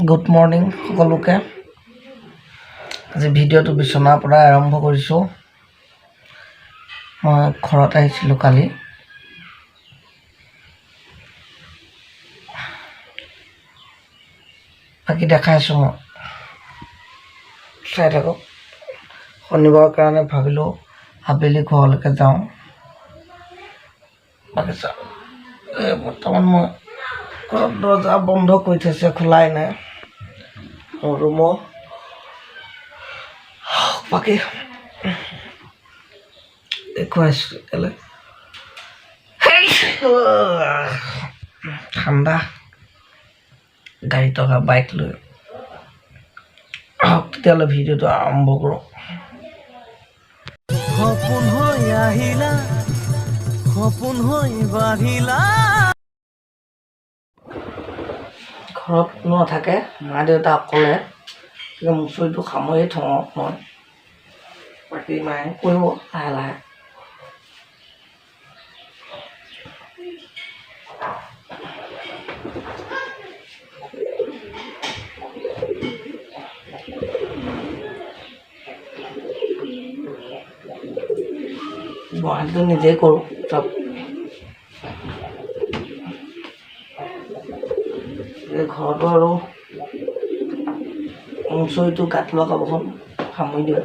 Good morning সকলোকে। আজি ভিডিঅ'টো বিচনাৰ পৰা আৰম্ভ কৰিছোঁ। মই ঘৰত আহিছিলোঁ কালি। বাকী দেখাইছোঁ মই, চাই থাকক। শনিবাৰৰ কাৰণে ভাবিলোঁ আবেলি ঘৰলৈকে যাওঁ। বাকী চাওক, বৰ্তমান মই ঘৰত দৰ্জা বন্ধ কৰি থৈছে, খোলাই নাই মোৰ ৰুমৰ। বাকী দেখুৱাইছোঁ এলে ঠাণ্ডা গাড়ী থকা বাইক লৈ। তেতিয়াহ'লে ভিডিঅ'টো আৰম্ভ কৰোঁ। সপোন হৈ আহিলা, সপোন হৈ বাঢ়িলা। ঘৰত কোনো নাথাকে, মা দেউতা অকলে। মুচৰিটো সামৰি থওঁ মই, বাকী মায়ে কৰিব লাহে লাহে। গুৱাহাটীটো নিজেই কৰোঁ চব। ঘৰতো আৰু মুচৰিটো গাঁত লোৱা কাপোৰখন সামৰি দিওঁ।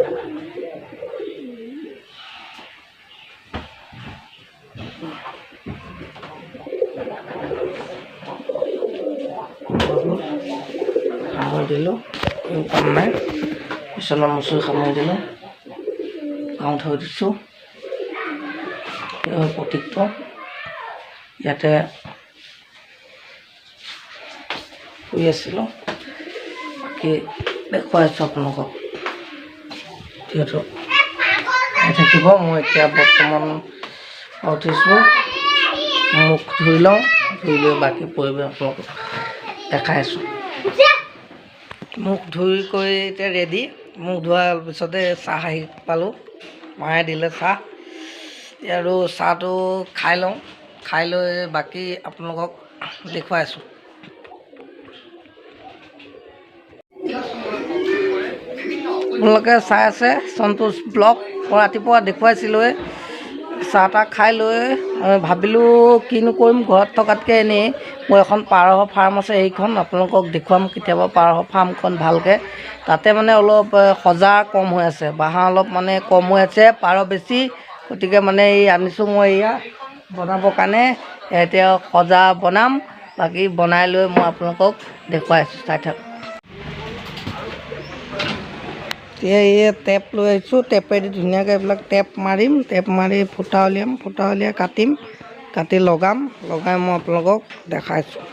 সামৰি দিলোঁ, কাম নাই। বিচনা মুচৰি সামৰি দিলোঁ, গাঁও থৈ দিছোঁ। প্ৰতীকটো ইয়াতে শুই আছিলোঁ। বাকী দেখুৱাইছোঁ আপোনালোকক। যিহেতু থাকিব, মই এতিয়া বৰ্তমান উঠিছোঁ, মুখ ধুই লওঁ। ধুই লৈ বাকী পৰিৱেশ আপোনালোকক দেখাইছোঁ। মুখ ধুই কৰি এতিয়া ৰেডি। মুখ ধোৱাৰ পিছতে চাহ আহি পালোঁ, মায়ে দিলে চাহ। আৰু চাহটো খাই লওঁ, খাই লৈ বাকী আপোনালোকক দেখুৱাইছোঁ। আপোনালোকে চাই আছে সন্তোষ ব্লগ। মই ৰাতিপুৱা দেখুৱাইছিলোঁৱে। চাহ তাহ খাই লৈ ভাবিলোঁ কিনো কৰিম, ঘৰত থকাতকৈ এনেই মোৰ এখন পাৰৰ ফাৰ্ম আছে, সেইখন আপোনালোকক দেখুৱাম কেতিয়াবা। পাৰৰ ফাৰ্মখন ভালকৈ, তাতে মানে অলপ সজা কম হৈ আছে, বাঁহ অলপ মানে কম হৈ আছে, পাৰ বেছি। গতিকে মানে এই আনিছোঁ মই এয়া বনাবৰ কাৰণে। এতিয়া সজা বনাম, বাকী বনাই লৈ মই আপোনালোকক দেখুৱাইছোঁ, চাই থাকক। এতিয়া এই টেপ লৈ আহিছোঁ, টেপেদি ধুনীয়াকৈ এইবিলাক টেপ মাৰিম, টেপ মাৰি ফুটা উলিয়াম, ফুটা উলিয়াই কাটিম, কাটি লগাম, লগাই মই আপোনালোকক দেখাইছোঁ।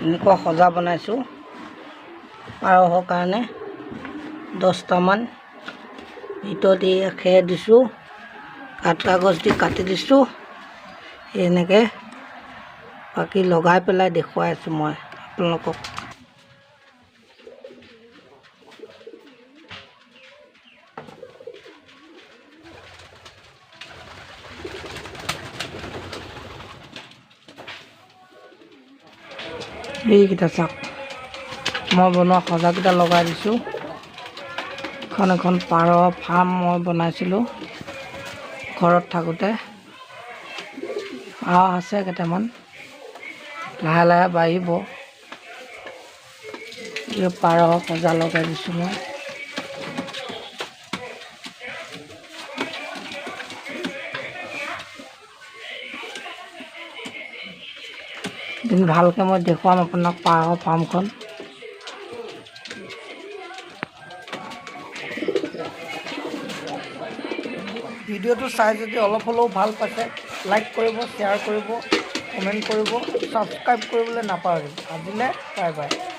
এনেকুৱা সজা বনাইছোঁ পাৰৰ কাৰণে। 10টামান ভিতৰত এই খেৰ দিছোঁ, কাঠ কাগজ দি কাটি দিছোঁ। এনেকৈ বাকী লগাই পেলাই দেখুৱাই আছোঁ মই আপোনালোকক। এইকেইটা চাওক, মই বনোৱা সজাকেইটা লগাই দিছোঁ। এখন পাৰ ফাৰ্ম মই বনাইছিলোঁ ঘৰত থাকোঁতে। পাৰ আছে কেইটামান, লাহে লাহে বাঢ়িব। এই পাৰ সজা লগাই দিছোঁ মই। এদিন ভালকৈ মই দেখুৱাম আপোনাক পাৰৰ ফাৰ্মখন। ভিডিঅ'টো চাই যদি অলপ হ'লেও ভাল পাইছে, লাইক কৰিব, শ্বেয়াৰ কৰিব, কমেণ্ট কৰিব, ছাবস্ক্ৰাইব কৰিবলৈ নাপাহৰিব। আজিলৈ বাই বাই।